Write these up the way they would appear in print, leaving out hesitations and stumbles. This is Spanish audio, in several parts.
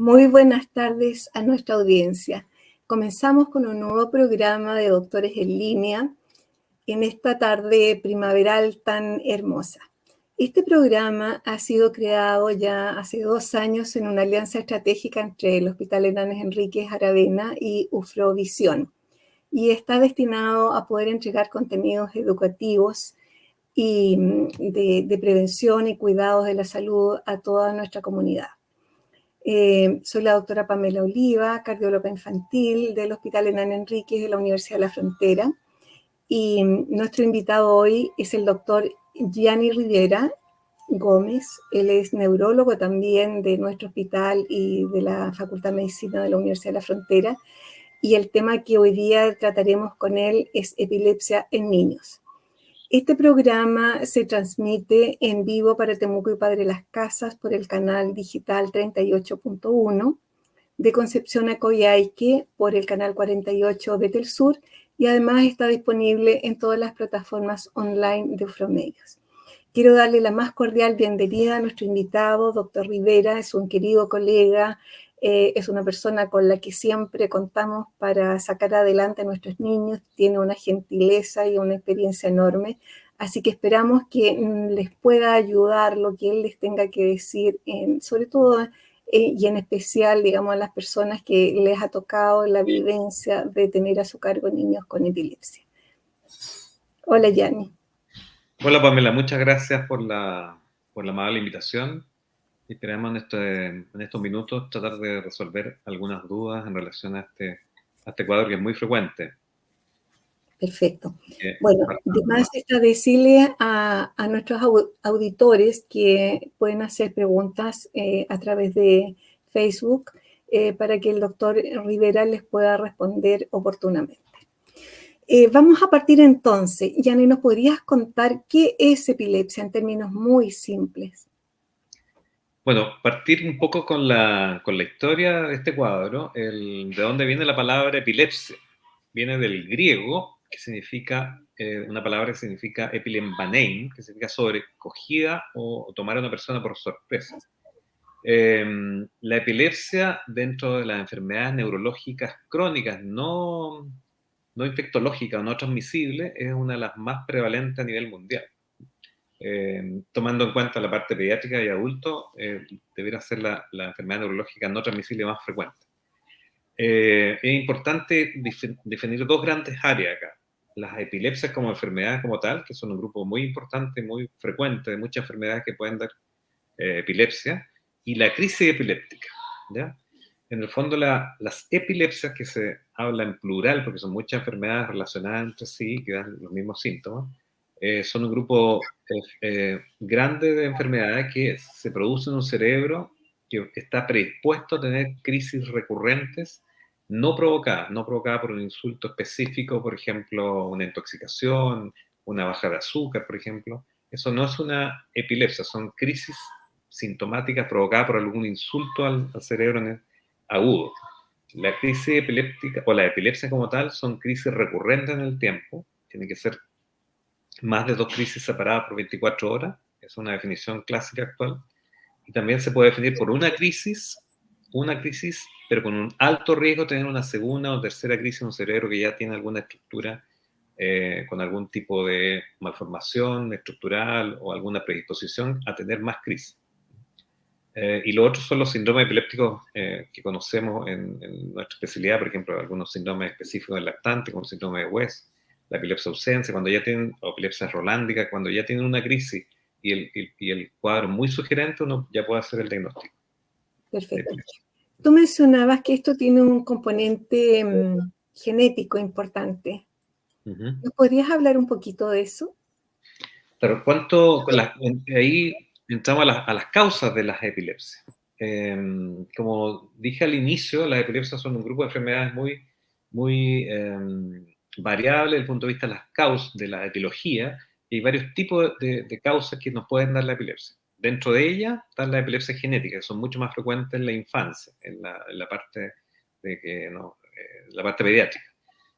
Muy buenas tardes a nuestra audiencia. Comenzamos con un nuevo programa de Doctores en Línea en esta tarde primaveral tan hermosa. Este programa ha sido creado ya hace 2 años en una alianza estratégica entre el Hospital Hernández Enríquez Aravena y Ufrovisión, y está destinado a poder entregar contenidos educativos y de prevención y cuidados de la salud a toda nuestra comunidad. Soy la doctora Pamela Oliva, cardióloga infantil del Hospital Hernández Enríquez de la Universidad de la Frontera, y nuestro invitado hoy es el doctor Gianni Rivera Gómez. Él es neurólogo también de nuestro hospital y de la Facultad de Medicina de la Universidad de la Frontera, y el tema que hoy día trataremos con él es epilepsia en niños. Este programa se transmite en vivo para Temuco y Padre Las Casas por el canal digital 38.1, de Concepción a Coyhaique por el canal 48 Betelsur, y además está disponible en todas las plataformas online de Ufromedios. Quiero darle la más cordial bienvenida a nuestro invitado, doctor Rivera. Es un querido colega, es una persona con la que siempre contamos para sacar adelante a nuestros niños, tiene una gentileza y una experiencia enorme, así que esperamos que les pueda ayudar lo que él les tenga que decir, sobre todo y en especial, digamos, a las personas que les ha tocado la vivencia de tener a su cargo niños con epilepsia. Hola, Gianni. Hola, Pamela, muchas gracias por la amable invitación. Esperamos en estos minutos tratar de resolver algunas dudas en relación a este cuadro que es muy frecuente. Perfecto. Bueno, además está decirle a nuestros auditores que pueden hacer preguntas a través de Facebook para que el doctor Rivera les pueda responder oportunamente. Vamos a partir entonces. Gianni, ¿nos podrías contar qué es epilepsia en términos muy simples? Bueno, partir un poco con la historia de este cuadro, de dónde viene la palabra epilepsia. Viene del griego, que significa, una palabra que significa epilembanein, que significa sobrecogida o tomar a una persona por sorpresa. La epilepsia, dentro de las enfermedades neurológicas crónicas no infectológicas o no transmisibles, es una de las más prevalentes a nivel mundial. Tomando en cuenta la parte pediátrica y adulto, debería ser la enfermedad neurológica no transmisible más frecuente. Es importante definir dos grandes áreas acá. Las epilepsias como enfermedades como tal, que son un grupo muy importante, muy frecuente de muchas enfermedades que pueden dar epilepsia, y la crisis epiléptica, ¿ya? En el fondo, las epilepsias, que se habla en plural porque son muchas enfermedades relacionadas entre sí que dan los mismos síntomas, son un grupo grande de enfermedades que se producen en un cerebro que está predispuesto a tener crisis recurrentes no provocadas por un insulto específico, por ejemplo, una intoxicación, una baja de azúcar, por ejemplo. Eso no es una epilepsia, son crisis sintomáticas provocadas por algún insulto al cerebro agudo. La crisis epiléptica o la epilepsia como tal son crisis recurrentes en el tiempo, tiene que ser más de 2 crisis separadas por 24 horas, es una definición clásica actual, y también se puede definir por una crisis, pero con un alto riesgo de tener una segunda o tercera crisis en un cerebro que ya tiene alguna estructura con algún tipo de malformación estructural o alguna predisposición a tener más crisis. Y lo otro son los síndromes epilépticos que conocemos en nuestra especialidad, por ejemplo, algunos síndromes específicos del lactante, como el síndrome de West, la epilepsia ausencia, cuando ya tienen, o epilepsia rolándica, cuando ya tienen una crisis y el cuadro muy sugerente, uno ya puede hacer el diagnóstico. Perfecto. Tú mencionabas que esto tiene un componente genético importante. ¿Nos podrías hablar un poquito de eso? Claro, ahí entramos a las causas de las epilepsias. Como dije al inicio, las epilepsias son un grupo de enfermedades muy variables desde el punto de vista de las causas, de la etiología, y hay varios tipos de causas que nos pueden dar la epilepsia. Dentro de ellas están las epilepsias genéticas, que son mucho más frecuentes en la infancia, en la parte la parte pediátrica.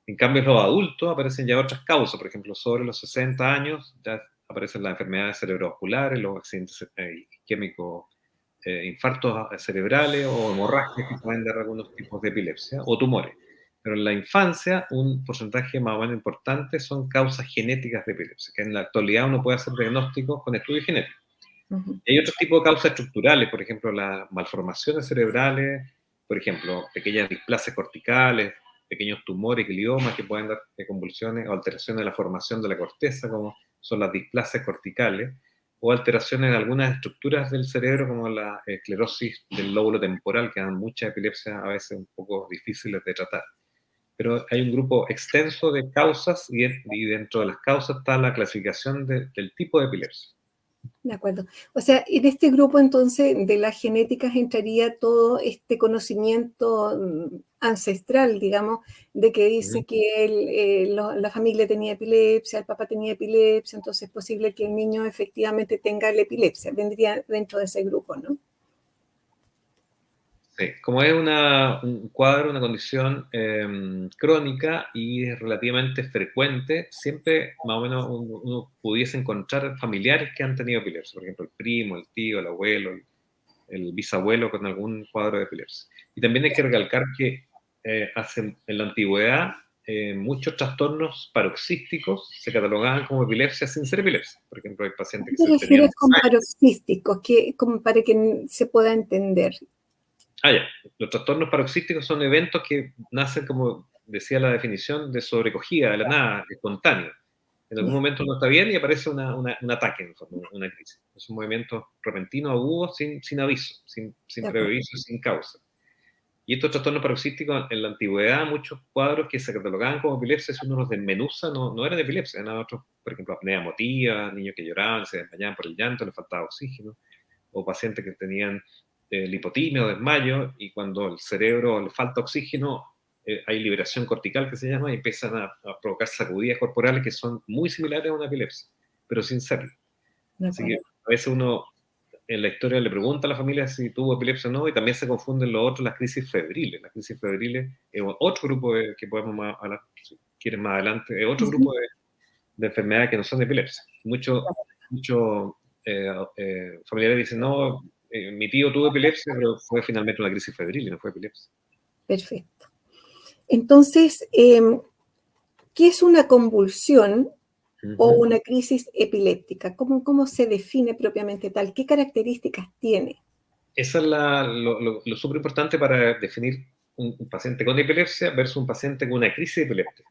En cambio, en los adultos aparecen ya otras causas, por ejemplo, sobre los 60 años ya aparecen las enfermedades cerebrovasculares, los accidentes isquémicos infartos cerebrales o hemorragias que pueden dar algunos tipos de epilepsia o tumores. Pero en la infancia un porcentaje más o menos importante son causas genéticas de epilepsia, que en la actualidad uno puede hacer diagnósticos con estudios genéticos. Ujú. Y hay otros tipos de causas estructurales, por ejemplo, las malformaciones cerebrales, por ejemplo, pequeñas displasias corticales, pequeños tumores, gliomas que pueden dar convulsiones o alteraciones de la formación de la corteza, como son las displasias corticales, o alteraciones en algunas estructuras del cerebro, como la esclerosis del lóbulo temporal, que dan muchas epilepsias a veces un poco difíciles de tratar. Pero hay un grupo extenso de causas y dentro de las causas está la clasificación del tipo de epilepsia. De acuerdo. O sea, en este grupo entonces de las genéticas entraría todo este conocimiento ancestral, digamos, de que dice que la familia tenía epilepsia, el papá tenía epilepsia, entonces es posible que el niño efectivamente tenga la epilepsia. Vendría dentro de ese grupo, ¿no? Sí, como es un cuadro, una condición crónica y es relativamente frecuente, siempre más o menos uno pudiese encontrar familiares que han tenido epilepsia, por ejemplo, el primo, el tío, el abuelo, el bisabuelo con algún cuadro de epilepsia. Y también hay que recalcar que en la antigüedad muchos trastornos paroxísticos se catalogaban como epilepsia sin ser epilepsia. Por ejemplo, hay ¿A pacientes qué que te tenían refieres con Alzheimer. paroxísticos? Como para que se pueda entender. Ya. Los trastornos paroxísticos son eventos que nacen, como decía la definición, de sobrecogida, de la nada, espontáneo. En algún Ya, momento uno está bien y aparece un ataque, en fondo, una crisis. Es un movimiento repentino, agudo, sin aviso, sin de acuerdo. preaviso, sin causa. Y estos trastornos paroxísticos, en la antigüedad, muchos cuadros que se catalogaban como epilepsia, si uno los desmenuza, no eran epilepsia, eran otros, por ejemplo, apnea emotiva, niños que lloraban, se desmayaban por el llanto, les faltaba oxígeno, o pacientes que tenían lipotimia o desmayo, y cuando el cerebro le falta oxígeno, hay liberación cortical que se llama, y empiezan a provocar sacudidas corporales que son muy similares a una epilepsia, pero sin serlo. De Así que acuerdo. a veces uno en la historia le pregunta a la familia si tuvo epilepsia o no, y también se confunden lo otro, las crisis febriles. Las crisis febriles es otro grupo que podemos hablar, si quieren más adelante, es otro Ujú. grupo de enfermedades que no son de epilepsia. Muchos familiares dicen, no, mi tío tuvo epilepsia, pero fue finalmente una crisis febril y no fue epilepsia. Perfecto. Entonces, ¿qué es una convulsión o una crisis epiléptica? ¿Cómo se define propiamente tal? ¿Qué características tiene? Esa es lo súper importante para definir un paciente con epilepsia versus un paciente con una crisis epiléptica.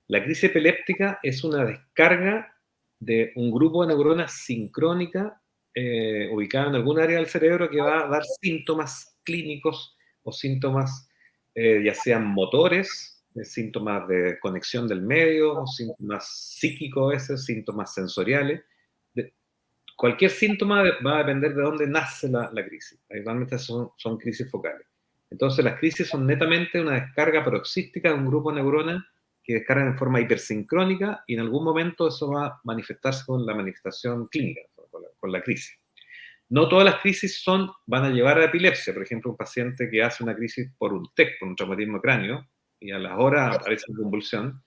La crisis epiléptica es una descarga de un grupo de neuronas sincrónica ubicada en algún área del cerebro que va a dar síntomas clínicos o síntomas ya sean motores, síntomas de conexión del medio, síntomas psíquicos, síntomas sensoriales. Cualquier síntoma va a depender de dónde nace la crisis. Realmente son crisis focales. Entonces las crisis son netamente una descarga paroxística de un grupo de neuronas que descargan en forma hipersincrónica y en algún momento eso va a manifestarse con la manifestación clínica, con la crisis. No todas las crisis van a llevar a epilepsia. Por ejemplo, un paciente que hace una crisis por un TEC, por un traumatismo de cráneo, y a las horas aparece una convulsión,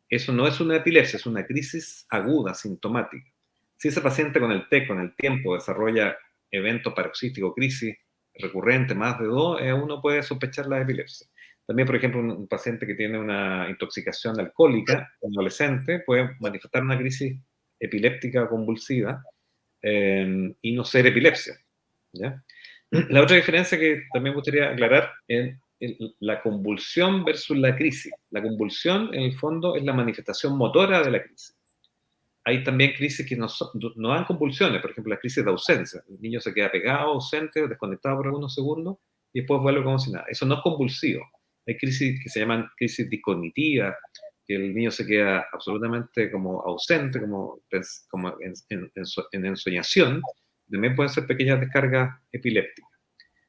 eso no es una epilepsia, es una crisis aguda, sintomática. Si ese paciente con el TEC, con el tiempo, desarrolla eventos paroxísticos, crisis recurrente, más de dos, uno puede sospechar la epilepsia. También, por ejemplo, un paciente que tiene una intoxicación alcohólica, un adolescente, puede manifestar una crisis epiléptica convulsiva y no ser epilepsia. ¿Ya? La otra diferencia que también me gustaría aclarar es la convulsión versus la crisis. La convulsión, en el fondo, es la manifestación motora de la crisis. Hay también crisis que no dan convulsiones, por ejemplo, la crisis de ausencia. El niño se queda pegado, ausente, desconectado por algunos segundos y después vuelve como si nada. Eso no es convulsivo. Hay crisis que se llaman crisis discognitivas, que el niño se queda absolutamente como ausente, como en ensoñación. También pueden ser pequeñas descargas epilépticas.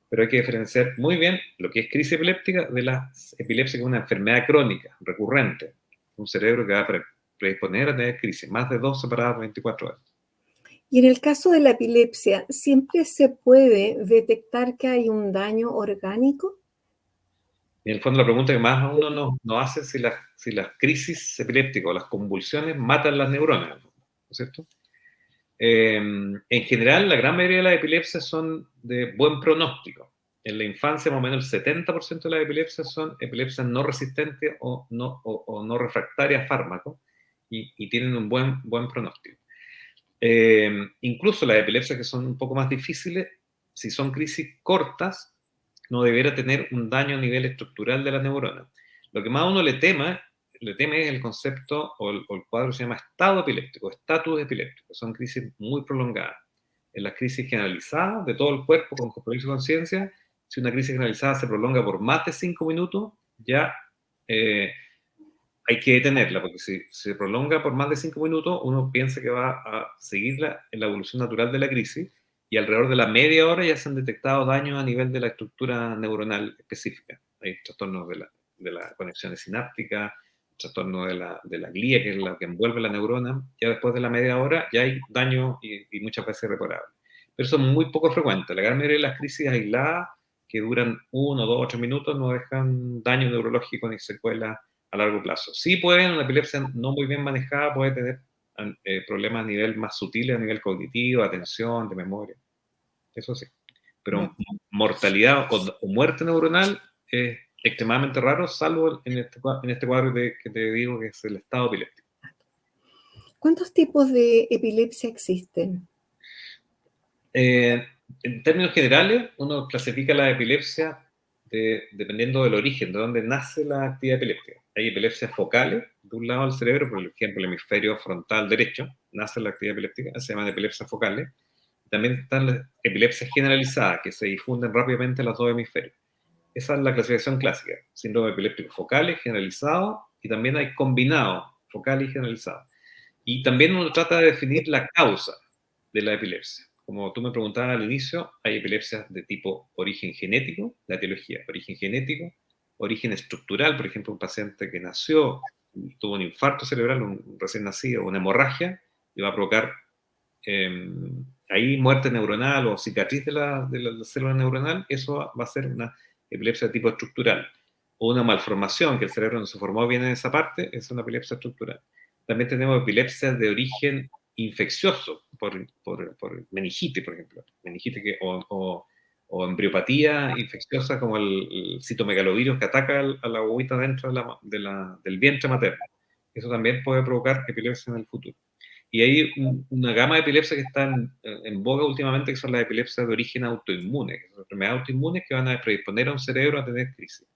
Pero hay que diferenciar muy bien lo que es crisis epiléptica de la epilepsia, que es una enfermedad crónica, recurrente. Un cerebro que va a predisponer a tener crisis, más de dos separadas por 24 horas. Y en el caso de la epilepsia, ¿siempre se puede detectar que hay un daño orgánico? Y en el fondo la pregunta que más a uno nos hace es si las crisis epilépticas o las convulsiones matan las neuronas, ¿no es cierto? En general, la gran mayoría de las epilepsias son de buen pronóstico. En la infancia, más o menos el 70% de las epilepsias son epilepsias no resistentes o no refractarias a fármacos y tienen un buen pronóstico. Incluso las epilepsias que son un poco más difíciles, si son crisis cortas, no debiera tener un daño a nivel estructural de la neurona. Lo que más a uno le teme es el concepto o el cuadro que se llama estado epiléptico, estatus epiléptico. Son crisis muy prolongadas. En las crisis generalizadas de todo el cuerpo con compromiso de conciencia, si una crisis generalizada se prolonga por más de 5 minutos, ya hay que detenerla, porque si se prolonga por más de 5 minutos, uno piensa que va a seguir en la evolución natural de la crisis, y alrededor de la media hora ya se han detectado daños a nivel de la estructura neuronal específica. Hay trastornos de la conexiones sinápticas, trastorno de la glía, que es la que envuelve la neurona. Ya después de la media hora ya hay daño y muchas veces irreparable. Pero eso es muy poco frecuente. La gran mayoría de las crisis aisladas, que duran 1, 2, 8 minutos, no dejan daño neurológico ni secuelas a largo plazo. Sí pueden, una epilepsia no muy bien manejada puede tener problemas a nivel más sutiles, a nivel cognitivo, de atención, de memoria. Eso sí. Pero mortalidad o muerte neuronal es extremadamente raro, salvo en este cuadro que te digo que es el estado epiléptico. ¿Cuántos tipos de epilepsia existen? En términos generales, uno clasifica la epilepsia dependiendo del origen, de dónde nace la actividad epiléptica. Hay epilepsias focales de un lado del cerebro, por ejemplo, el hemisferio frontal derecho, nace la actividad epiléptica, se llaman epilepsias focales. También están las epilepsias generalizadas, que se difunden rápidamente en los dos hemisferios. Esa es la clasificación clásica, síndrome epiléptico focales, generalizado, y también hay combinado, focal y generalizado. Y también uno trata de definir la causa de la epilepsia. Como tú me preguntabas al inicio, hay epilepsias de tipo origen genético, la etiología, origen genético, origen estructural, por ejemplo, un paciente que nació y tuvo un infarto cerebral, un recién nacido, una hemorragia, y va a provocar ahí muerte neuronal o cicatriz de la célula neuronal, eso va a ser una epilepsia de tipo estructural. O una malformación, que el cerebro no se formó bien en esa parte, es una epilepsia estructural. También tenemos epilepsias de origen infeccioso, por meningitis, por ejemplo. Meningitis o embriopatía infecciosa, como el citomegalovirus que ataca a la agüita dentro del vientre materno. Eso también puede provocar epilepsia en el futuro. Y hay una gama de epilepsia que están en boga últimamente, que son las epilepsias de origen autoinmune, que son enfermedades autoinmunes que van a predisponer a un cerebro a tener crisis.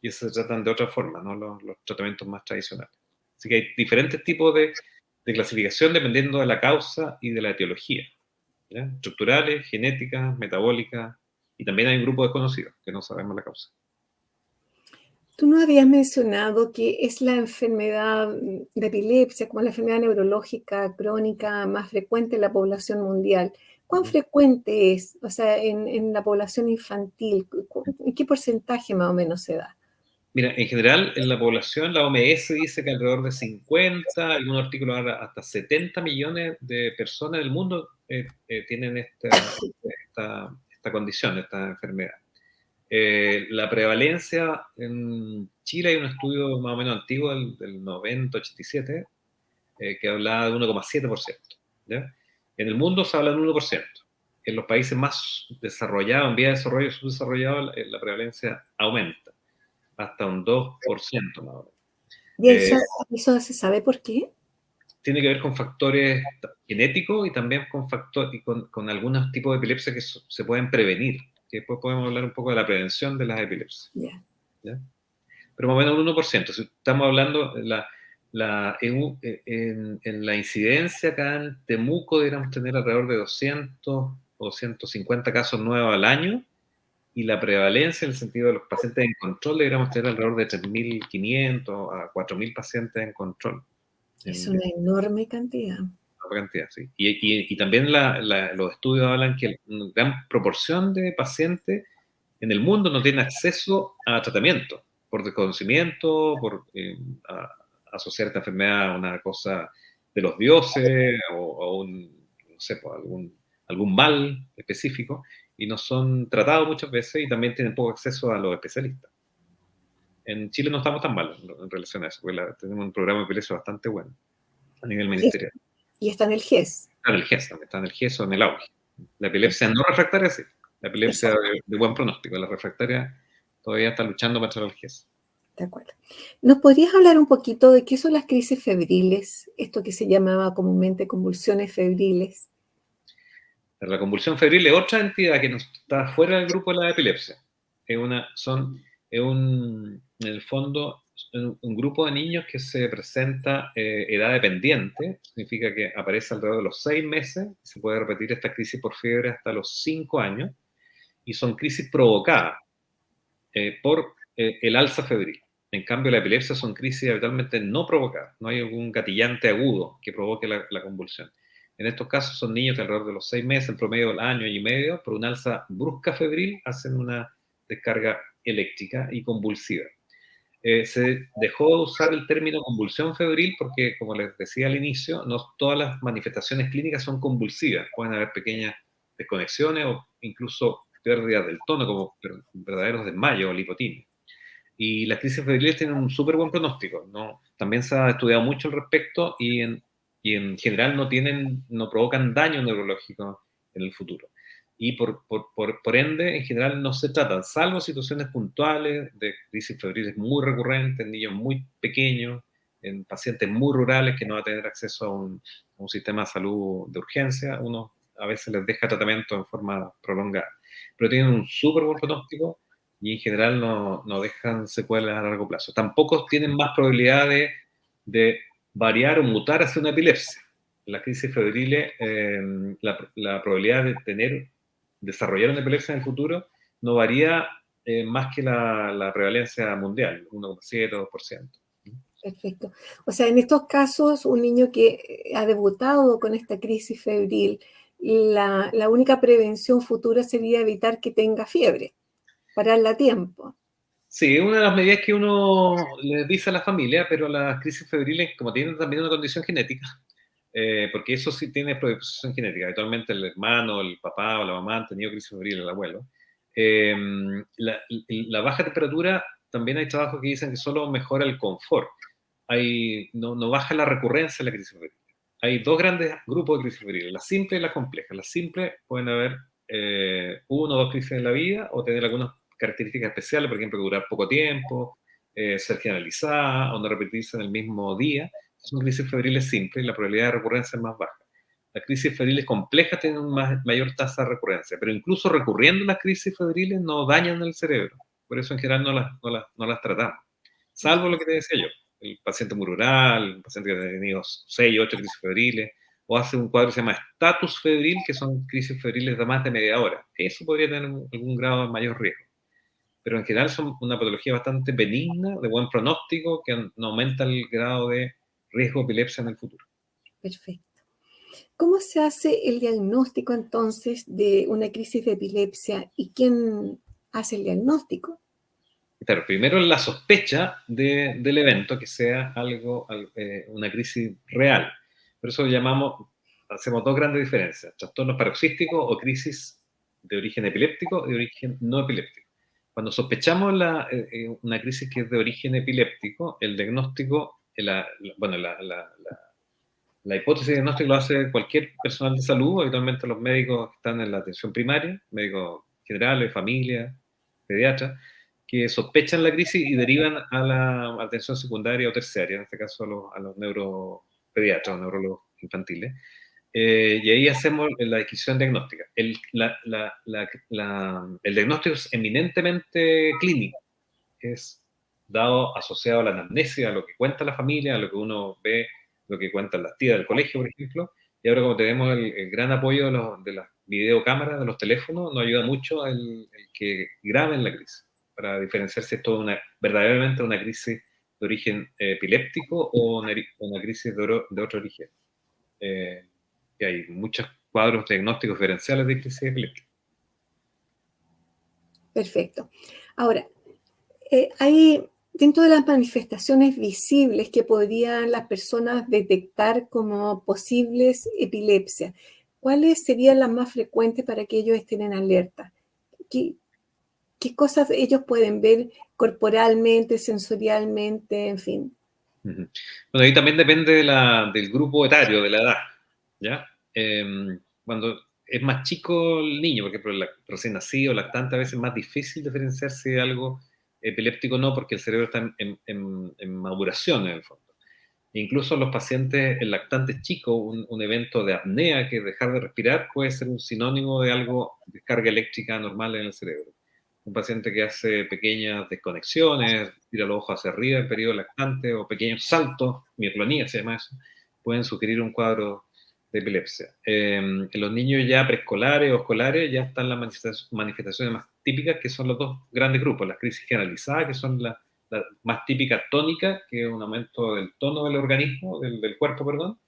Y eso se tratan de otra forma, no los tratamientos más tradicionales. Así que hay diferentes tipos de clasificación dependiendo de la causa y de la etiología. ¿Ya? Estructurales, genéticas, metabólicas, y también hay un grupo desconocido que no sabemos la causa. Tú no habías mencionado que es la enfermedad de epilepsia, como la enfermedad neurológica crónica más frecuente en la población mundial. ¿Cuán frecuente es? O sea, en la población infantil, ¿en qué porcentaje más o menos se da? Mira, en general, en la población, la OMS dice que alrededor de 50, algunos artículos hablan hasta 70 millones de personas del mundo tienen esta condición, esta enfermedad. La prevalencia en Chile, hay un estudio más o menos antiguo del 90-87 que hablaba de 1,7%. ¿Ya? En el mundo se habla del 1%. En los países más desarrollados, en vía de desarrollo, subdesarrollados, la prevalencia aumenta hasta un 2% más o menos. ¿Y eso se sabe por qué? Tiene que ver con factores genéticos y también con algunos tipos de epilepsia que se pueden prevenir. Que después podemos hablar un poco de la prevención de las epilepsias. Yeah. ¿Ya? Pero más o menos un 1%. Si estamos hablando, en la incidencia acá en Temuco deberíamos tener alrededor de 200 o 150 casos nuevos al año, y la prevalencia en el sentido de los pacientes en control deberíamos tener alrededor de 3.500 a 4.000 pacientes en control. Es una enorme cantidad. Cantidad, sí. Y también los estudios hablan que una gran proporción de pacientes en el mundo no tienen acceso a tratamiento por desconocimiento, por asociar esta enfermedad a una cosa de los dioses o no sé, por algún mal específico, y no son tratados muchas veces y también tienen poco acceso a los especialistas. En Chile no estamos tan mal en relación a eso, porque tenemos un programa de epilepsia bastante bueno a nivel ministerial. Y está en el GES. Está en el GES, también está en el GES o en el auge. La epilepsia no refractaria, sí. La epilepsia de buen pronóstico. La refractaria todavía está luchando para entrar al GES. De acuerdo. ¿Nos podrías hablar un poquito de qué son las crisis febriles? Esto que se llamaba comúnmente convulsiones febriles. La convulsión febril es otra entidad que no está fuera del grupo de la epilepsia. En el fondo, un grupo de niños que se presenta edad dependiente, significa que aparece alrededor de los 6 meses, se puede repetir esta crisis por fiebre hasta los 5 años, y son crisis provocadas por el alza febril. En cambio, la epilepsia son crisis habitualmente no provocadas, no hay algún gatillante agudo que provoque la convulsión. En estos casos son niños que alrededor de los 6 meses, en promedio del año y medio, por una alza brusca febril, hacen una descarga eléctrica y convulsiva. Se dejó de usar el término convulsión febril porque, como les decía al inicio, no todas las manifestaciones clínicas son convulsivas. Pueden haber pequeñas desconexiones o incluso pérdidas del tono, como verdaderos desmayos o lipotimia. Y las crisis febriles tienen un súper buen pronóstico, ¿no? También se ha estudiado mucho al respecto y en general no provocan daño neurológico en el futuro. Y por ende, en general no se tratan, salvo situaciones puntuales de crisis febriles muy recurrentes, en niños muy pequeños, en pacientes muy rurales que no van a tener acceso a un sistema de salud de urgencia. Uno a veces les deja tratamiento en forma prolongada. Pero tienen un súper buen pronóstico y en general no dejan secuelas a largo plazo. Tampoco tienen más probabilidad de variar o mutar hacia una epilepsia. En las crisis febriles, la probabilidad de desarrollar una epilepsia en el futuro no varía más que la prevalencia mundial, 1,7 o 2%. Perfecto. O sea, en estos casos, un niño que ha debutado con esta crisis febril, la única prevención futura sería evitar que tenga fiebre, pararla a tiempo. Sí, es una de las medidas que uno le dice a la familia, pero las crisis febriles, como tienen también una condición genética, porque eso sí tiene predisposición genética. Habitualmente el hermano, el papá o la mamá han tenido crisis febril, el abuelo. Eh, la baja temperatura, también hay trabajos que dicen que solo mejora el confort. No baja la recurrencia de la crisis febril. Hay dos grandes grupos de crisis febriles, la simple y la compleja. Las simples pueden haber uno o dos crisis en la vida o tener algunas características especiales, por ejemplo, durar poco tiempo, ser generalizada o no repetirse en el mismo día. Son crisis febriles simples y la probabilidad de recurrencia es más baja. Las crisis febriles complejas tienen una mayor tasa de recurrencia, pero incluso recurriendo a las crisis febriles no dañan el cerebro. Por eso en general no las tratamos. Salvo lo que te decía yo, el paciente muy rural, el paciente que ha tenido 6, 8 crisis febriles, o hace un cuadro que se llama estatus febril, que son crisis febriles de más de media hora. Eso podría tener algún grado de mayor riesgo. Pero en general son una patología bastante benigna, de buen pronóstico, que no aumenta el grado de riesgo de epilepsia en el futuro. Perfecto. ¿Cómo se hace el diagnóstico entonces de una crisis de epilepsia y quién hace el diagnóstico? Claro, primero la sospecha del evento, que sea una crisis real. Por eso hacemos dos grandes diferencias, trastornos paroxísticos o crisis de origen epiléptico y de origen no epiléptico. Cuando sospechamos una crisis que es de origen epiléptico, el diagnóstico, la hipótesis de diagnóstico lo hace cualquier personal de salud, habitualmente los médicos que están en la atención primaria, médicos generales, familia, pediatras, que sospechan la crisis y derivan a la atención secundaria o terciaria, en este caso a los neuropediatras o neurólogos infantiles. Y ahí hacemos la descripción diagnóstica. El diagnóstico es eminentemente clínico, es asociado a la anamnesia, a lo que cuenta la familia, a lo que uno ve, lo que cuentan las tías del colegio, por ejemplo. Y ahora como tenemos el gran apoyo de las videocámaras, de los teléfonos, nos ayuda mucho el que graben la crisis, para diferenciar si esto es verdaderamente una crisis de origen epiléptico o una crisis de otro origen. Y hay muchos cuadros diagnósticos diferenciales de crisis epiléptica. Perfecto. Ahora, hay dentro de las manifestaciones visibles que podrían las personas detectar como posibles epilepsias, ¿cuáles serían las más frecuentes para que ellos estén en alerta? ¿Qué cosas ellos pueden ver corporalmente, sensorialmente, en fin? Bueno, ahí también depende del grupo etario, de la edad, ¿ya? Cuando es más chico el niño, porque por el recién nacido, lactante, a veces es más difícil diferenciar si es algo epiléptico o no, porque el cerebro está en maduración en el fondo. Incluso los pacientes, el lactante chico, un evento de apnea, que es dejar de respirar, puede ser un sinónimo de algo, descarga eléctrica normal en el cerebro. Un paciente que hace pequeñas desconexiones, tira los ojos hacia arriba en periodo lactante, o pequeños saltos, mioclonía se llama eso, pueden sugerir un cuadro de epilepsia. En los niños ya preescolares o escolares ya están las manifestaciones más típicas, que son los dos grandes grupos, las crisis generalizadas, que son la más típica tónica, que es un aumento del tono del organismo, del cuerpo, perdón,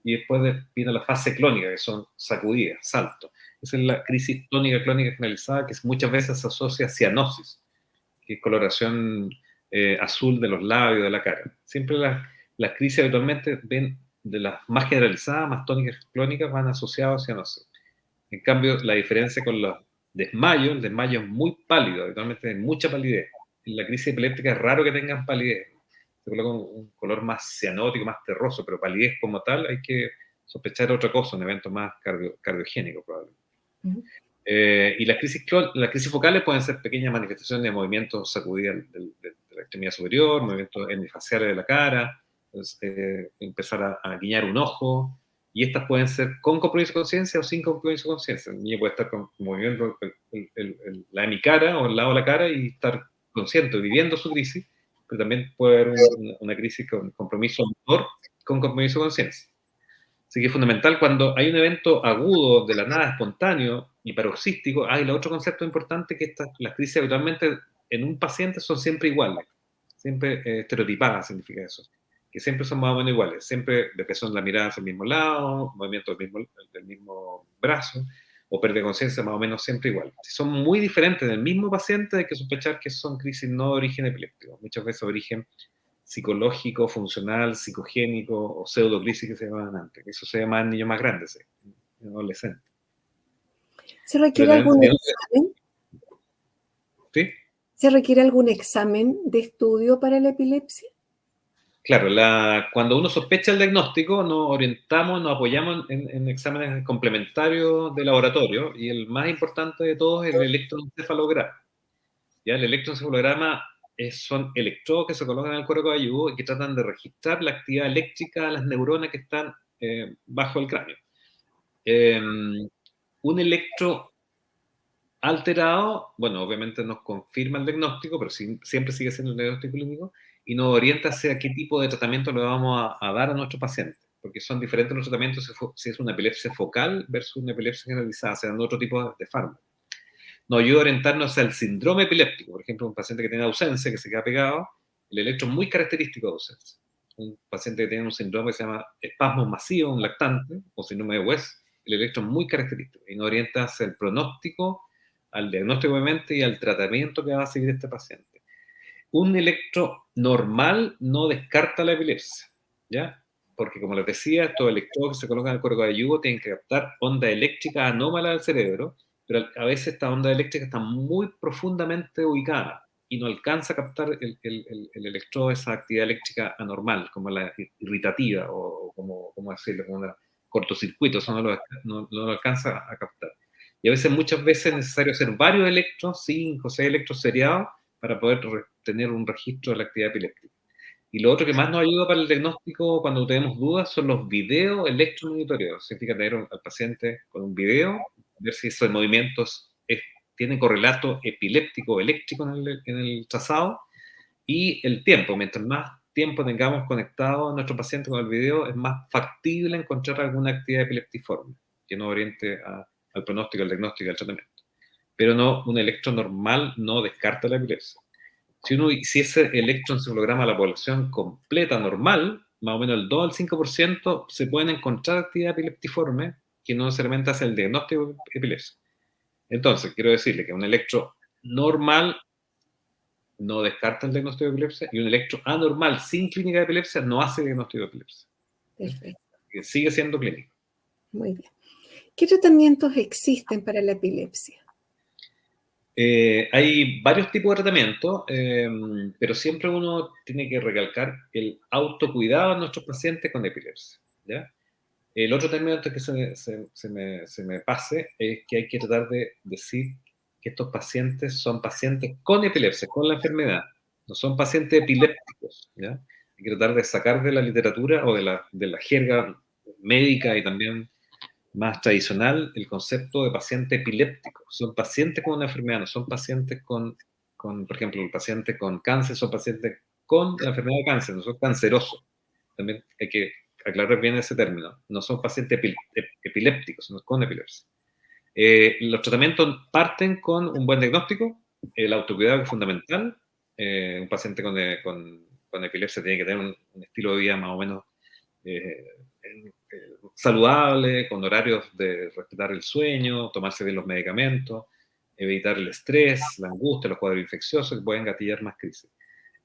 y después viene la fase clónica, que son sacudidas, saltos. Esa es la crisis tónica clónica generalizada, que muchas veces se asocia a cianosis, que es coloración azul de los labios, de la cara. Siempre las crisis habitualmente ven de las más generalizadas, más tónicas clónicas, van asociadas a cianosis. En cambio, la diferencia con los desmayos, el desmayo es muy pálido, habitualmente hay mucha palidez. En la crisis epiléptica es raro que tengan palidez. Se coloca un color más cianótico, más terroso, pero palidez como tal hay que sospechar otra cosa, un evento más cardiogénico probablemente. Y las crisis focales pueden ser pequeñas manifestaciones de movimientos sacudidas de la extremidad superior, movimientos endofaciales de la cara, empezar a guiñar un ojo, y estas pueden ser con compromiso de conciencia o sin compromiso de conciencia. El niño puede estar moviendo la hemicara o el lado de la cara y estar consciente, viviendo su crisis, pero también puede haber una crisis con compromiso motor, con compromiso de conciencia. Así que es fundamental cuando hay un evento agudo, de la nada, espontáneo y paroxístico. Hay otro concepto importante, que las crisis habitualmente en un paciente son siempre iguales, siempre estereotipadas, significa eso, que siempre son más o menos iguales, siempre depresión de la mirada hacia el mismo lado, movimiento del mismo brazo, o pérdida de conciencia más o menos siempre igual. Si son muy diferentes del mismo paciente, hay que sospechar que son crisis no de origen epiléptico, muchas veces de origen psicológico, funcional, psicogénico o pseudocrisis, que se llamaban antes. Eso se llama en niños más grandes, en adolescentes. ¿Se requiere algún examen? ¿Sí? ¿Se requiere algún examen de estudio para la epilepsia? Claro, cuando uno sospecha el diagnóstico, nos orientamos, nos apoyamos en exámenes complementarios de laboratorio, y el más importante de todos es el electroencefalograma. ¿Ya? El electroencefalograma son electrodos que se colocan en el cuero cabelludo y que tratan de registrar la actividad eléctrica de las neuronas que están bajo el cráneo. Un electro alterado, bueno, obviamente nos confirma el diagnóstico, pero siempre sigue siendo el diagnóstico clínico, y nos orienta hacia qué tipo de tratamiento le vamos a dar a nuestro paciente, porque son diferentes los tratamientos si es una epilepsia focal versus una epilepsia generalizada, se dan otro tipo de fármacos. Nos ayuda a orientarnos hacia el síndrome epiléptico, por ejemplo, un paciente que tiene ausencia, que se queda pegado, el electro es muy característico de ausencia. Un paciente que tiene un síndrome que se llama espasmo masivo, un lactante, o síndrome de West, el electro es muy característico, y nos orienta hacia el pronóstico, al diagnóstico obviamente, y al tratamiento que va a seguir este paciente. Un electro normal no descarta la epilepsia, ¿ya? Porque, como les decía, estos electrodos que se colocan en el cuero cabelludo tienen que captar onda eléctrica anómala del cerebro, pero a veces esta onda eléctrica está muy profundamente ubicada y no alcanza a captar el electrodo esa actividad eléctrica anormal, como la irritativa, o como decirlo, como un cortocircuito, eso no lo alcanza a captar. Y a veces, muchas veces, es necesario hacer varios electros, 5 o 6 electros seriados, para poder tener un registro de la actividad epiléptica. Y lo otro que más nos ayuda para el diagnóstico cuando tenemos dudas son los videos electromonitoreados. Significa tener al paciente con un video, ver si esos movimientos tienen correlato epiléptico eléctrico en el trazado, y el tiempo. Mientras más tiempo tengamos conectado a nuestro paciente con el video, es más factible encontrar alguna actividad epileptiforme que nos oriente al pronóstico, al diagnóstico y al tratamiento. Pero no, un electro normal no descarta la epilepsia. Si ese electroencefalograma de la población completa normal, más o menos el 2 al 5%, se pueden encontrar actividad epileptiforme que no necesariamente hace el diagnóstico de epilepsia. Entonces, quiero decirle que un electro normal no descarta el diagnóstico de epilepsia, y un electro anormal sin clínica de epilepsia no hace diagnóstico de epilepsia. Perfecto. Que sigue siendo clínico. Muy bien. ¿Qué tratamientos existen para la epilepsia? Hay varios tipos de tratamientos, pero siempre uno tiene que recalcar el autocuidado de nuestros pacientes con epilepsia, ¿ya? El otro término antes que se me pase es que hay que tratar de decir que estos pacientes son pacientes con epilepsia, con la enfermedad, no son pacientes epilépticos, ¿ya? Hay que tratar de sacar de la literatura o de la jerga médica y también más tradicional el concepto de paciente epiléptico. Son pacientes con una enfermedad, no son pacientes por ejemplo, el paciente con cáncer, son pacientes con la enfermedad de cáncer, no son cancerosos. También hay que aclarar bien ese término. No son pacientes epilépticos, sino con epilepsia. Los tratamientos parten con un buen diagnóstico, el autocuidado es fundamental. Un paciente con epilepsia tiene que tener un estilo de vida más o menos eh, saludable, con horarios de respetar el sueño, tomarse bien los medicamentos, evitar el estrés, la angustia, los cuadros infecciosos que pueden gatillar más crisis.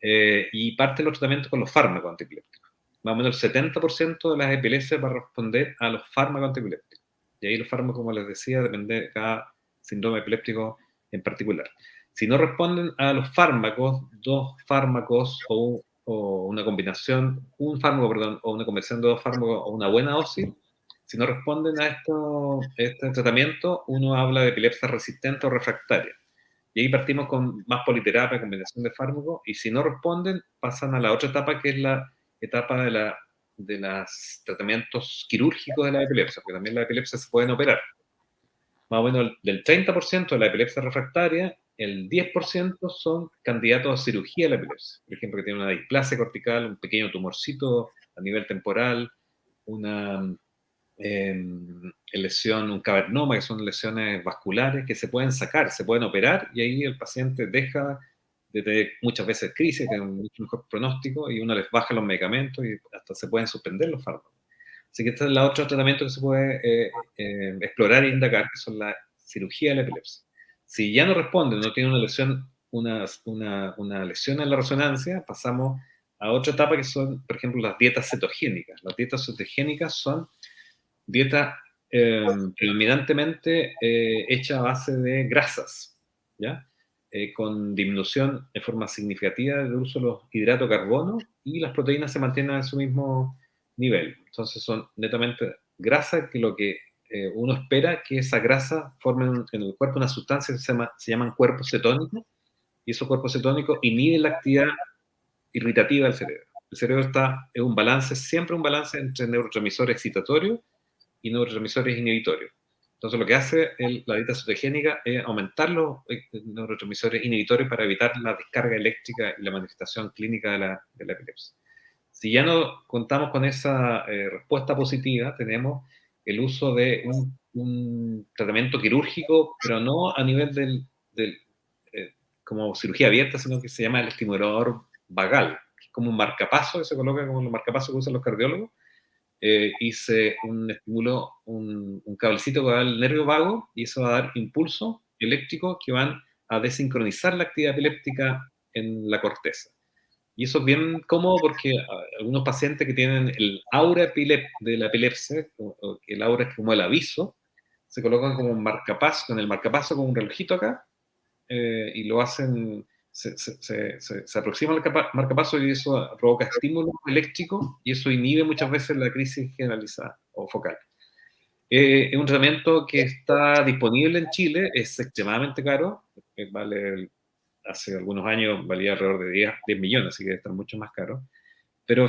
Y parte los tratamientos con los fármacos antiepilépticos. Más o menos el 70% de las epilepsias va a responder a los fármacos antiepilépticos. Y ahí los fármacos, como les decía, depende de cada síndrome epiléptico en particular. Si no responden a los fármacos, dos fármacos o una combinación, un fármaco, perdón, o una combinación de dos fármacos o una buena dosis, si no responden a este tratamiento, uno habla de epilepsia resistente o refractaria. Y ahí partimos con más politerapia, combinación de fármacos, y si no responden, pasan a la otra etapa, que es la etapa de los tratamientos quirúrgicos de la epilepsia, porque también la epilepsia se pueden operar. Más o menos del 30% de la epilepsia refractaria, el 10% son candidatos a cirugía de la epilepsia. Por ejemplo, que tiene una displasia cortical, un pequeño tumorcito a nivel temporal, una lesión, un cavernoma, que son lesiones vasculares que se pueden sacar, se pueden operar, y ahí el paciente deja de tener muchas veces crisis, tiene un mucho mejor pronóstico, y uno les baja los medicamentos y hasta se pueden suspender los fármacos. Así que este es el otro tratamiento que se puede explorar e indagar, que son la cirugía de la epilepsia. Si ya no responde, no tiene una lesión, una lesión en la resonancia, pasamos a otra etapa, que son, por ejemplo, las dietas cetogénicas. Las dietas cetogénicas son dietas predominantemente hechas a base de grasas, ¿ya? Con disminución de forma significativa del uso de los hidratos de carbono, y las proteínas se mantienen en su mismo nivel. Entonces son netamente grasa, que lo que uno espera que esa grasa formen en el cuerpo una sustancia que se llaman cuerpos cetónicos, y esos cuerpos cetónicos inhiben la actividad irritativa del cerebro. El cerebro es un balance, siempre un balance entre neurotransmisores excitatorios y neurotransmisores inhibitorios. Entonces, lo que hace la dieta cetogénica es aumentar los neurotransmisores inhibitorios para evitar la descarga eléctrica y la manifestación clínica de la epilepsia. Si ya no contamos con esa respuesta positiva, tenemos el uso de un tratamiento quirúrgico, pero no a nivel como cirugía abierta, sino que se llama el estimulador vagal, que es como un marcapaso que se coloca como los marcapasos que usan los cardiólogos. Hice un estímulo, un cablecito que va al nervio vago, y eso va a dar impulsos eléctricos que van a desincronizar la actividad epiléptica en la corteza. Y eso es bien cómodo porque algunos pacientes que tienen el aura de la epilepsia, o que el aura es como el aviso, se colocan como un marcapaso, con el marcapaso con un relojito acá, y lo hacen, se aproxima al marcapaso, y eso provoca estímulo eléctrico, y eso inhibe muchas veces la crisis generalizada o focal. Es un tratamiento que está disponible en Chile, es extremadamente caro, hace algunos años valía alrededor de 10 millones, así que está mucho más caro. Pero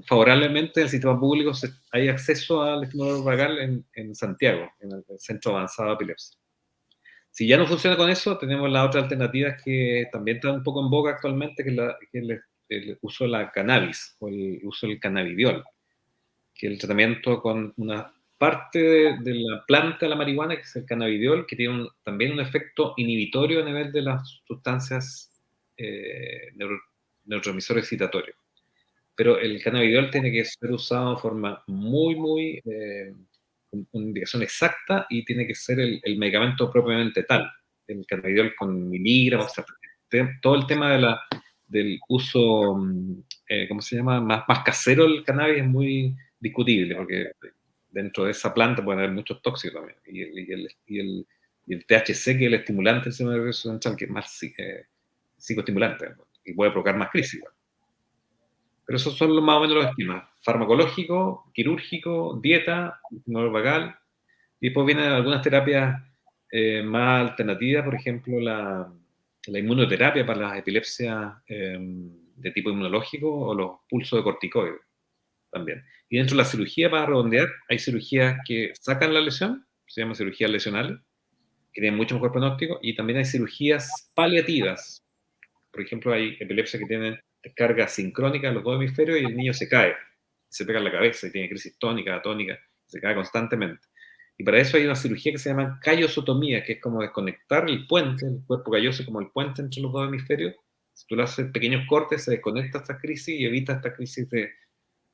favorablemente en el sistema público hay acceso al estimulador vagal en Santiago, en el Centro Avanzado de Epilepsia. Si ya no funciona con eso, tenemos la otra alternativa que también está un poco en boga actualmente, que es el uso de la cannabis, o el uso del cannabidiol, que es el tratamiento con una parte de la planta de la marihuana, que es el cannabidiol, que tiene también un efecto inhibitorio a nivel de las sustancias neurotransmisores excitatorios. Pero el cannabidiol tiene que ser usado de forma muy con indicación exacta, y tiene que ser el medicamento propiamente tal. El cannabidiol con miligramos, todo el tema del uso, ¿cómo se llama? Más casero del cannabis es muy discutible, porque dentro de esa planta pueden haber muchos tóxicos también. Y el THC, que es el estimulante del sistema nervioso central, que es más psicoestimulante, y puede provocar más crisis. Pero esos son más o menos los esquemas: farmacológico, quirúrgico, dieta, no vagal, y después vienen algunas terapias más alternativas, por ejemplo, la inmunoterapia para las epilepsias de tipo inmunológico o los pulsos de corticoides también. Y dentro de la cirugía, para redondear, hay cirugías que sacan la lesión, se llaman cirugías lesionales, que tienen mucho mejor pronóstico, y también hay cirugías paliativas. Por ejemplo, hay epilepsia que tienen descarga sincrónica de los dos hemisferios y el niño se cae, se pega en la cabeza y tiene crisis tónica, atónica, se cae constantemente. Y para eso hay una cirugía que se llama callosotomía, que es como desconectar el puente, el cuerpo calloso como el puente entre los dos hemisferios. Si tú le haces pequeños cortes, se desconecta esta crisis y evita esta crisis de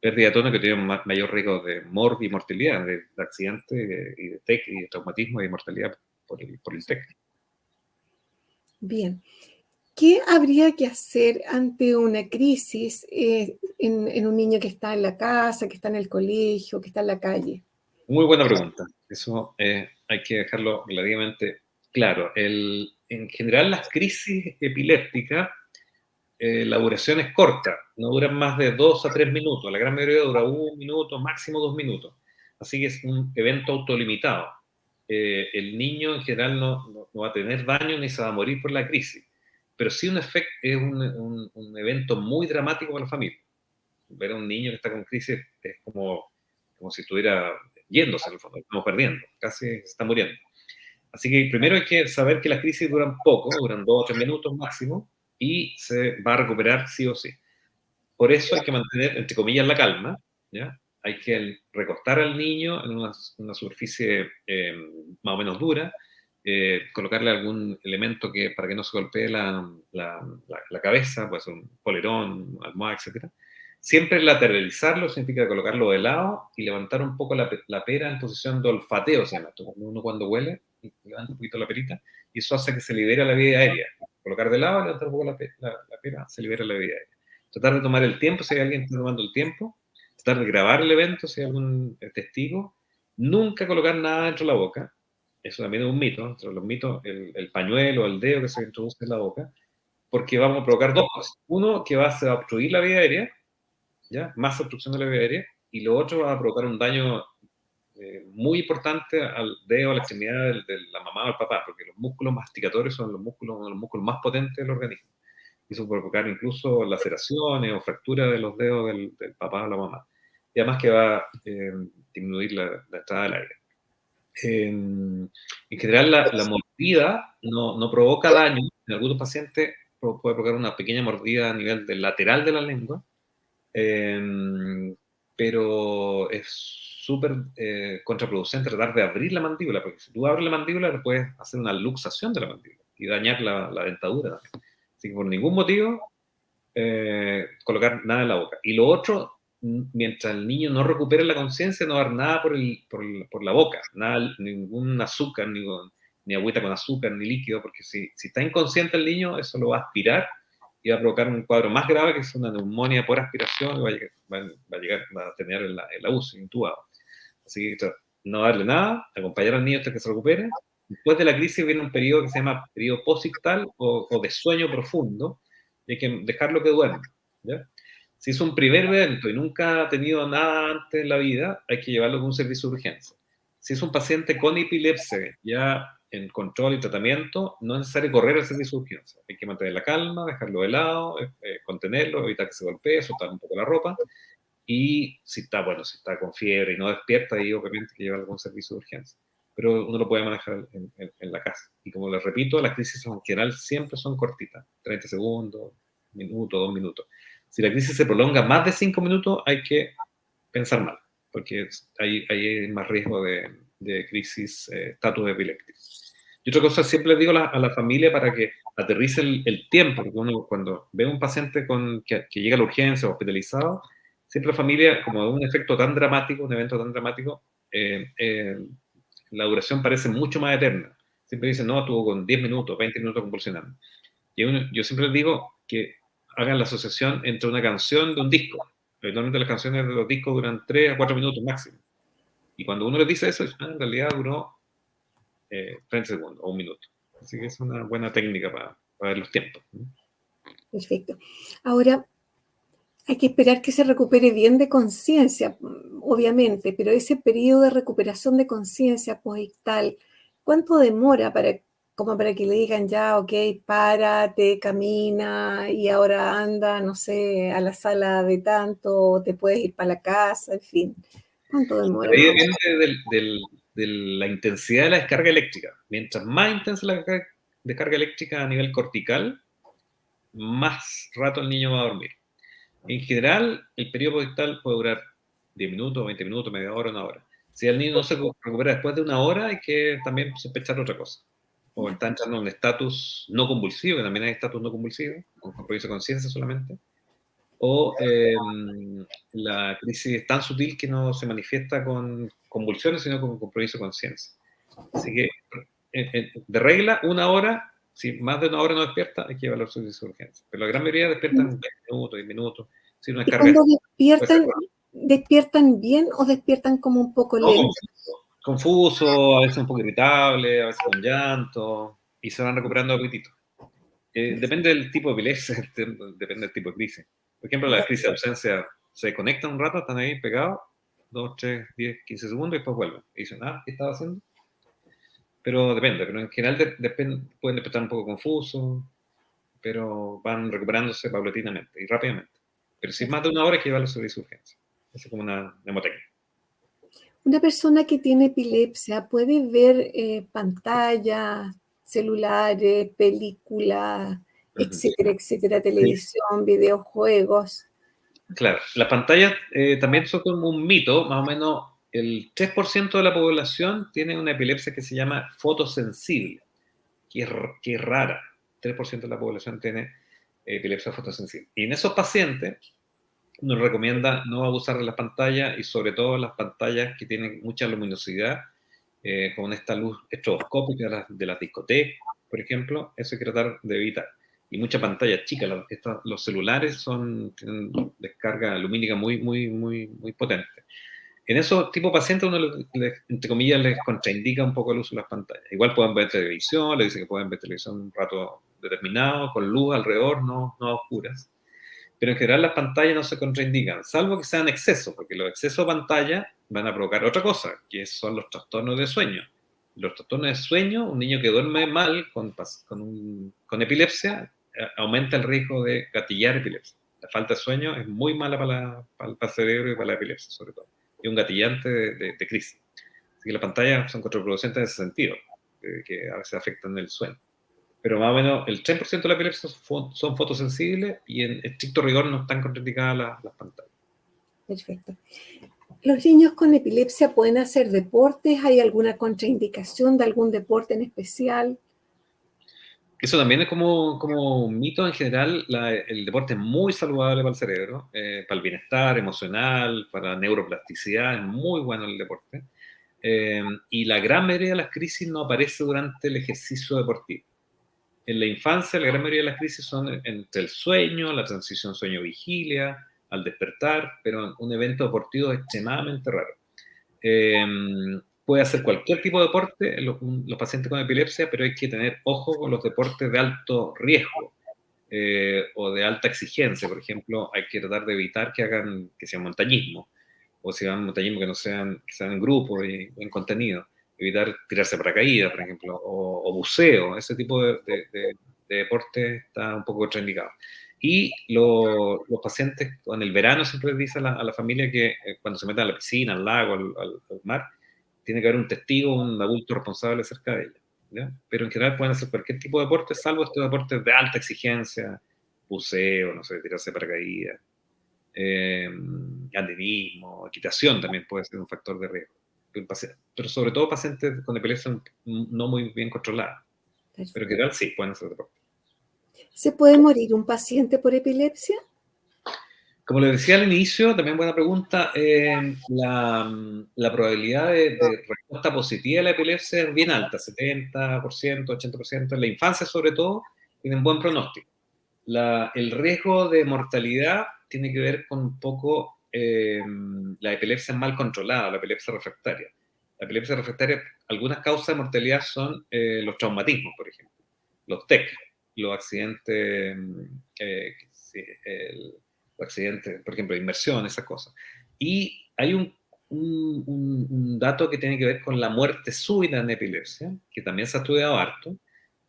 pérdida de tono que tiene mayor riesgo de y mortalidad, de accidente y de TEC y de traumatismo y de mortalidad por el TEC. Bien. ¿Qué habría que hacer ante una crisis en un niño que está en la casa, que está en el colegio, que está en la calle? Muy buena pregunta. Eso hay que dejarlo relativamente claro. En general, las crisis epilépticas, la duración es corta, no duran más de 2 a 3 minutos. La gran mayoría dura 1 minuto, máximo 2 minutos. Así que es un evento autolimitado. El niño en general no va a tener daño ni se va a morir por la crisis. Pero sí es un evento muy dramático para la familia. Ver a un niño que está con crisis es como si estuviera yéndose, en el fondo, estamos perdiendo, casi se está muriendo. Así que primero hay que saber que las crisis duran poco, duran 2 o 3 minutos máximo, y se va a recuperar sí o sí. Por eso hay que mantener, entre comillas, la calma, ¿ya? Hay que recostar al niño en una superficie más o menos dura, colocarle algún elemento para que no se golpee la cabeza, pues un polerón, almohada, etc. Siempre lateralizarlo significa colocarlo de lado y levantar un poco la pera en posición de olfateo, se llama esto. Uno cuando huele, levanta un poquito la perita, y eso hace que se libere la vía aérea. Colocar de lado, levantar un poco la pera, se libera la vía aérea. Tratar de tomar el tiempo si hay alguien que está tomando el tiempo, tratar de grabar el evento si hay algún testigo, nunca colocar nada dentro de la boca, eso también es un mito, entre los mitos, el pañuelo, el dedo que se introduce en la boca, porque vamos a provocar dos cosas. Uno, que se va a obstruir la vía aérea, ¿ya? Más obstrucción de la vía aérea, y lo otro va a provocar un daño muy importante al dedo, a la extremidad de la mamá o el papá, porque los músculos masticatorios son uno de los músculos más potentes del organismo. Eso puede provocar incluso laceraciones o fracturas de los dedos del papá o la mamá. Y además que va a disminuir la entrada del aire. En general, la mordida no provoca daño. En algunos pacientes puede provocar una pequeña mordida a nivel del lateral de la lengua, pero es súper contraproducente tratar de abrir la mandíbula, porque si tú abres la mandíbula, puedes hacer una luxación de la mandíbula y dañar la dentadura también. Así que por ningún motivo colocar nada en la boca. Y lo otro, mientras el niño no recupere la conciencia, no dar nada por la boca, nada, ningún azúcar, ni agüita con azúcar, ni líquido, porque si está inconsciente el niño, eso lo va a aspirar y va a provocar un cuadro más grave, que es una neumonía por aspiración, y va a tener la UCI intubado. Así que no darle nada, acompañar al niño hasta que se recupere. Después de la crisis viene un periodo que se llama periodo posictal o de sueño profundo, y hay que dejarlo que duerma, ¿ya? Si es un primer evento y nunca ha tenido nada antes en la vida, hay que llevarlo con un servicio de urgencia. Si es un paciente con epilepsia ya en control y tratamiento, no es necesario correr al servicio de urgencia. Hay que mantener la calma, dejarlo de lado, contenerlo, evitar que se golpee, soltar un poco la ropa. Y si está con fiebre y no despierta, ahí obviamente hay que llevar algún servicio de urgencia. Pero uno lo puede manejar en la casa. Y como les repito, las crisis en general siempre son cortitas, 30 segundos, minuto, 2 minutos. Si la crisis se prolonga más de 5 minutos, hay que pensar mal, porque hay más riesgo de crisis estatus epiléptico. Y otra cosa, siempre les digo a la familia para que aterrice el tiempo, porque uno cuando ve a un paciente que llega a la urgencia o hospitalizado, siempre la familia, como un efecto tan dramático, un evento tan dramático, la duración parece mucho más eterna. Siempre dicen, no, estuvo con 10 minutos, 20 minutos convulsionando. Yo siempre les digo que hagan la asociación entre una canción de un disco. Normalmente las canciones de los discos duran 3 a 4 minutos máximo. Y cuando uno les dice eso, en realidad duró 30 segundos o un minuto. Así que es una buena técnica para ver los tiempos. Perfecto. Ahora, Hay que esperar que se recupere bien de conciencia, obviamente, pero ese periodo de recuperación de conciencia posictal, ¿cuánto demora como para que le digan ya, ok, párate, camina y ahora anda, no sé, a la sala de tanto, te puedes ir para la casa, en fin? ¿Cuánto demora Ahí más o menos? depende de la intensidad de la descarga eléctrica. Mientras más intensa la descarga eléctrica a nivel cortical, más rato el niño va a dormir. En general, el periodo posictal puede durar 10 minutos, 20 minutos, media hora, una hora. Si el niño no se recupera después de una hora, hay que también sospechar otra cosa. O está entrando en un estatus no convulsivo, que también hay estatus no convulsivo, con compromiso de conciencia solamente. O la crisis es tan sutil que no se manifiesta con convulsiones, sino con compromiso de conciencia. Así que, de regla, una hora, si más de una hora no despierta, hay que evaluar su urgencia. Pero la gran mayoría despiertan 20 minutos, 10 minutos, si una ¿Y carga cuando puede ser despiertan bien o despiertan como un poco no, lento? confuso, a veces un poco irritable, a veces con llanto, y se van recuperando a poquitito. Depende del tipo de epilepsia, depende del tipo de crisis. Por ejemplo, la crisis de ausencia se conectan un rato, están ahí pegados, 2, 3, 10, 15 segundos y después vuelven. Y dicen, ¿qué estaba haciendo? Pero depende, pero en general pueden despertar un poco confusos, pero van recuperándose paulatinamente y rápidamente. Pero si es más de una hora, hay que llevarlo a servicio de urgencia. Es como una mnemotecnia. Una persona que tiene epilepsia puede ver pantallas, celulares, películas, etcétera, etcétera, Sí. televisión, videojuegos. Claro, las pantallas también son como un mito, más o menos el 3% de la población tiene una epilepsia que se llama fotosensible, que es rara. 3% de la población tiene epilepsia fotosensible. Y en esos pacientes nos recomienda no abusar de las pantallas y sobre todo las pantallas que tienen mucha luminosidad, con esta luz estroboscópica de las discotecas, por ejemplo, eso hay que tratar de evitar. Y mucha pantalla chica, los celulares tienen descarga lumínica muy, muy, muy, muy potente. En esos tipos de pacientes uno, entre comillas, les contraindica un poco el uso de las pantallas. Igual pueden ver televisión, le dicen que pueden ver televisión un rato determinado, con luz alrededor, no a oscuras. Pero en general las pantallas no se contraindican, salvo que sean excesos, porque los excesos de pantalla van a provocar otra cosa, que son los trastornos de sueño. Los trastornos de sueño, un niño que duerme mal con epilepsia, aumenta el riesgo de gatillar epilepsia. La falta de sueño es muy mala para el cerebro y para la epilepsia, sobre todo. Y un gatillante de crisis. Así que las pantallas son contraproducentes en ese sentido, que a veces afectan el sueño. Pero más o menos el 3% de la epilepsia son fotosensibles y en estricto rigor no están contraindicadas las pantallas. Perfecto. ¿Los niños con epilepsia pueden hacer deportes? ¿Hay alguna contraindicación de algún deporte en especial? Eso también es como un mito en general. El deporte es muy saludable para el cerebro, para el bienestar emocional, para la neuroplasticidad, es muy bueno el deporte. Y la gran mayoría de las crisis no aparece durante el ejercicio deportivo. En la infancia, la gran mayoría de las crisis son entre el sueño, la transición sueño-vigilia, al despertar, pero un evento deportivo es extremadamente raro. Puede hacer cualquier tipo de deporte los pacientes con epilepsia, pero hay que tener ojo con los deportes de alto riesgo o de alta exigencia. Por ejemplo, hay que tratar de evitar que sea montañismo, o si van montañismo que sean en grupo y en contenido. Evitar tirarse paracaídas, por ejemplo, o buceo, ese tipo de deporte está un poco contraindicado. Y los pacientes, en el verano siempre les dice a la familia que cuando se metan a la piscina, al lago, al mar, tiene que haber un testigo, un adulto responsable cerca de ella. ¿Ya? Pero en general pueden hacer cualquier tipo de deporte, salvo estos deportes de alta exigencia, buceo, no sé, tirarse paracaídas, andinismo, equitación también puede ser un factor de riesgo. Pero sobre todo pacientes con epilepsia no muy bien controlada. Pero en general sí, pueden hacer deporte. ¿Se puede morir un paciente por epilepsia? Como les decía al inicio, también buena pregunta, la probabilidad de respuesta positiva a la epilepsia es bien alta, 70%, 80%, en la infancia sobre todo, tienen buen pronóstico. El riesgo de mortalidad tiene que ver con un poco la epilepsia mal controlada, la epilepsia refractaria. La epilepsia refractaria, algunas causas de mortalidad son los traumatismos, por ejemplo, los TEC, los accidentes, o accidentes, por ejemplo, inmersión, esas cosas. Y hay un dato que tiene que ver con la muerte súbita en epilepsia, que también se ha estudiado harto,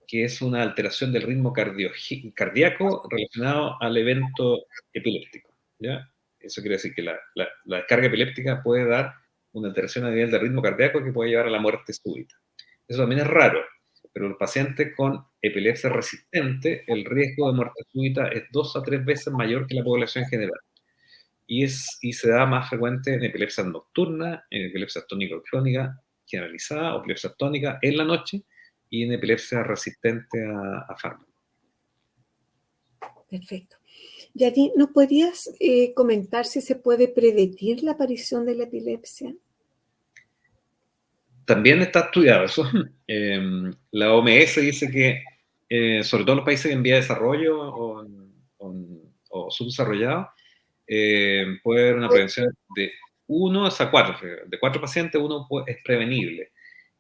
que es una alteración del ritmo cardíaco relacionado al evento epiléptico, ¿ya? Eso quiere decir que la descarga epiléptica puede dar una alteración a nivel del ritmo cardíaco que puede llevar a la muerte súbita. Eso también es raro, pero los pacientes con epilepsia resistente, el riesgo de muerte súbita es 2 a 3 veces mayor que la población general. Y se da más frecuente en epilepsia nocturna, en epilepsia tónico-clónica generalizada o epilepsia tónica en la noche, y en epilepsia resistente a fármacos. Perfecto. Yanni, ¿nos podrías comentar si se puede predecir la aparición de la epilepsia? También está estudiado eso. La OMS dice que, sobre todo en los países en vía de desarrollo o subdesarrollados, puede haber una prevención de 1 hasta 4. De 4 pacientes, 1 es prevenible.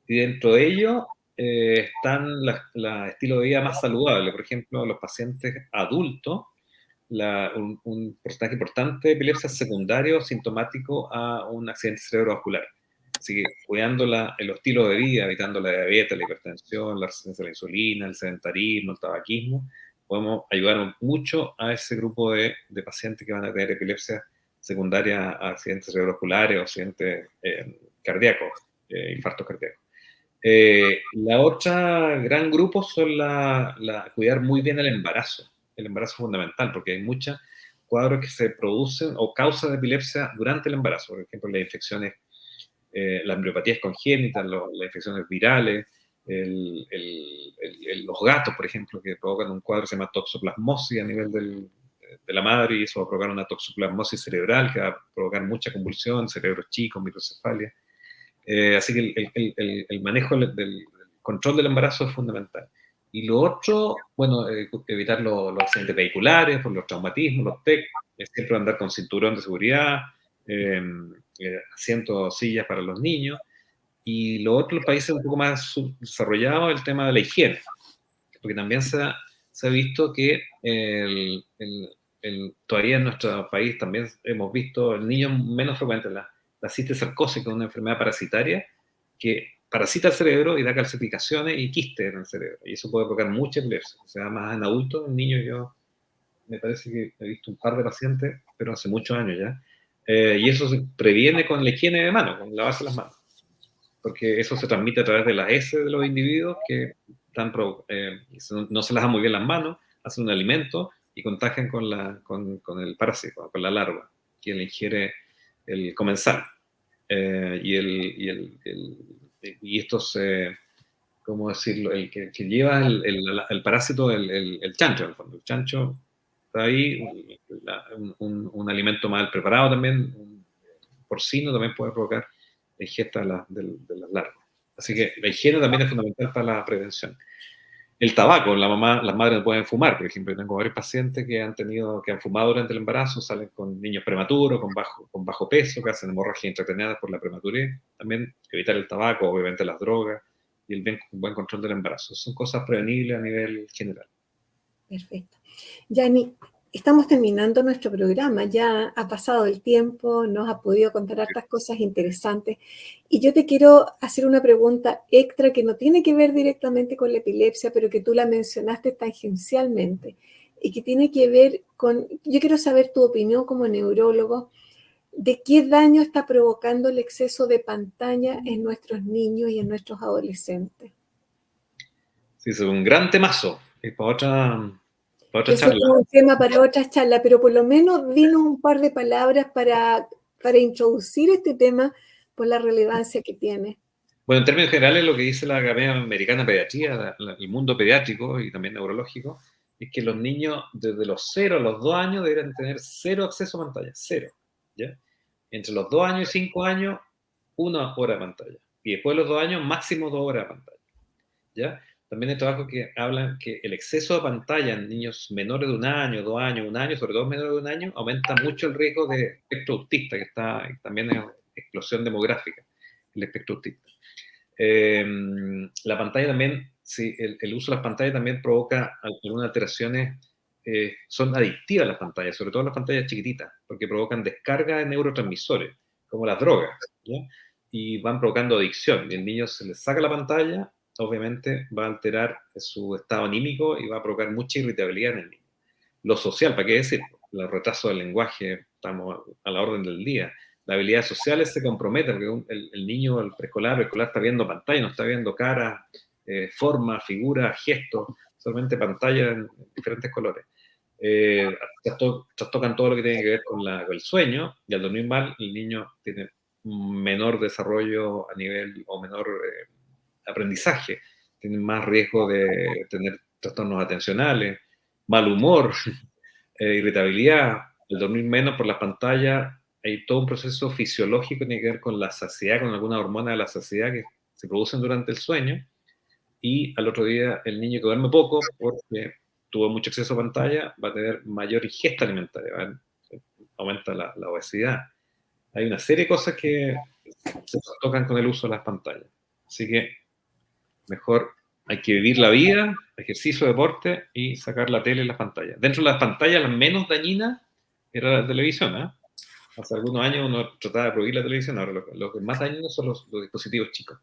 Y dentro de ello están los estilos de vida más saludables. Por ejemplo, los pacientes adultos, un porcentaje importante de epilepsia secundario sintomático a un accidente cerebrovascular. Así que cuidando el estilo de vida, evitando la diabetes, la hipertensión, la resistencia a la insulina, el sedentarismo, el tabaquismo, podemos ayudar mucho a ese grupo de pacientes que van a tener epilepsia secundaria a accidentes cerebrovasculares o accidentes cardíacos, infartos cardíacos. La otra gran grupo son cuidar muy bien el embarazo. El embarazo es fundamental porque hay muchos cuadros que se producen o causan epilepsia durante el embarazo. Por ejemplo, las infecciones, las embriopatías congénitas, las infecciones virales, los gatos, por ejemplo, que provocan un cuadro que se llama toxoplasmosis a nivel de la madre, y eso va a provocar una toxoplasmosis cerebral que va a provocar mucha convulsión, cerebros chicos, microcefalia. Así que el manejo del control del embarazo es fundamental. Y lo otro, bueno, evitar los accidentes vehiculares, por los traumatismos, los TEC, siempre andar con cinturón de seguridad, asientos, sillas para los niños. Y lo otro, los países un poco más subdesarrollados, el tema de la higiene, porque también se ha visto que todavía en nuestro país también hemos visto en niños menos frecuentes la cisticercosis, que es una enfermedad parasitaria que parasita el cerebro y da calcificaciones y quistes en el cerebro. Y eso puede provocar mucha epilepsia. O sea, más en adultos, en niños yo me parece que he visto un par de pacientes, pero hace muchos años ya. Y eso se previene con la higiene de manos, con lavarse las manos. Porque eso se transmite a través de las heces de los individuos que no se las dan muy bien las manos, hacen un alimento y contagian con el parásito, con la larva, que le ingiere el comensal. Y estos, ¿cómo decirlo? El que lleva el parásito, el chancho, en el fondo. El chancho está ahí, un alimento mal preparado también, un porcino también puede provocar la ingesta de las larvas. Así que la higiene también es fundamental para la prevención. El tabaco, las madres no pueden fumar, por ejemplo. Yo tengo varios pacientes que han fumado durante el embarazo, salen con niños prematuros, con bajo peso, que hacen hemorragias intracraneales por la prematurez. También evitar el tabaco, obviamente las drogas, y el buen control del embarazo. Son cosas prevenibles a nivel general. Perfecto. Yanni, estamos terminando nuestro programa, ya ha pasado el tiempo, nos ha podido contar hartas cosas interesantes y yo te quiero hacer una pregunta extra que no tiene que ver directamente con la epilepsia, pero que tú la mencionaste tangencialmente y que tiene que ver con, yo quiero saber tu opinión como neurólogo, de qué daño está provocando el exceso de pantalla en nuestros niños y en nuestros adolescentes. Sí, es un gran temazo, es para otra Eso es charla. un tema para otra charla, pero por lo menos dinos un par de palabras para introducir este tema por la relevancia que tiene. Bueno, en términos generales, lo que dice la Academia Americana de Pediatría, el mundo pediátrico y también neurológico, es que los niños desde los 0 a los 2 años deberían tener cero acceso a pantalla, cero. ¿Ya? Entre los 2 años y 5 años, 1 hora de pantalla. Y después de los 2 años, máximo 2 horas de pantalla. ¿Ya? También hay trabajos que hablan que el exceso de pantalla en niños menores de 1 año, 2 años, 1 año, sobre todo menores de 1 año, aumenta mucho el riesgo de espectro autista, que también es explosión demográfica, el espectro autista. La pantalla también, sí, el uso de las pantallas también provoca algunas alteraciones son adictivas las pantallas, sobre todo las pantallas chiquititas, porque provocan descarga de neurotransmisores, como las drogas, ¿ya? Y van provocando adicción. Y el niño se le saca la pantalla, obviamente va a alterar su estado anímico y va a provocar mucha irritabilidad en el niño. Lo social, ¿para qué decir? El retraso del lenguaje, estamos a la orden del día. Las habilidades sociales se comprometen, porque el niño, el preescolar está viendo pantalla, no está viendo caras, formas, figuras, gestos, solamente pantalla en diferentes colores. Trastocan todo lo que tiene que ver con el sueño, y al dormir mal, el niño tiene menor desarrollo a nivel, o menor aprendizaje, tiene más riesgo de tener trastornos atencionales, mal humor, irritabilidad, el dormir menos por las pantallas. Hay todo un proceso fisiológico que tiene que ver con la saciedad, con alguna hormona de la saciedad que se producen durante el sueño, y al otro día el niño que duerme poco porque tuvo mucho acceso a pantalla va a tener mayor ingesta alimentaria, aumenta la obesidad. Hay una serie de cosas que se tocan con el uso de las pantallas. Así que mejor hay que vivir la vida, ejercicio, deporte y sacar la tele y las pantallas. Dentro de las pantallas, las menos dañinas era la televisión, ¿eh? Hace algunos años uno trataba de prohibir la televisión, ahora lo que más dañinos son los dispositivos chicos,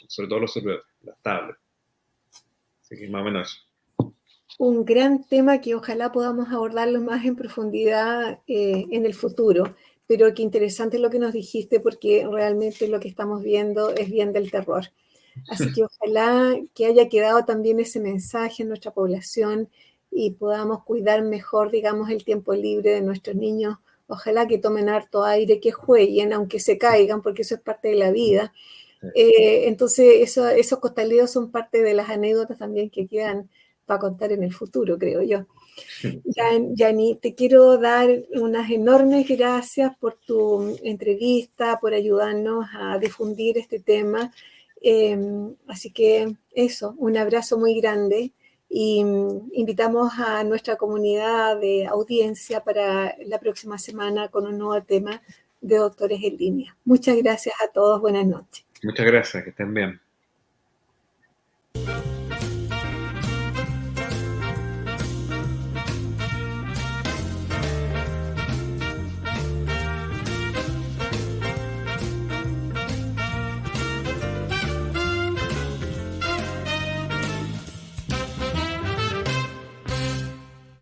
sobre todo los celulares, las tablets. Así que más o menos eso. Un gran tema que ojalá podamos abordarlo más en profundidad en el futuro, pero qué interesante lo que nos dijiste, porque realmente lo que estamos viendo es bien del terror. Así que ojalá que haya quedado también ese mensaje en nuestra población y podamos cuidar mejor, digamos, el tiempo libre de nuestros niños. Ojalá que tomen harto aire, que jueguen, aunque se caigan, porque eso es parte de la vida. Entonces, esos costaleos son parte de las anécdotas también que quedan para contar en el futuro, creo yo. Yani, te quiero dar unas enormes gracias por tu entrevista, por ayudarnos a difundir este tema. Así que eso, un abrazo muy grande y invitamos a nuestra comunidad de audiencia para la próxima semana con un nuevo tema de Doctores en Línea. Muchas gracias a todos, buenas noches. Muchas gracias, que estén bien.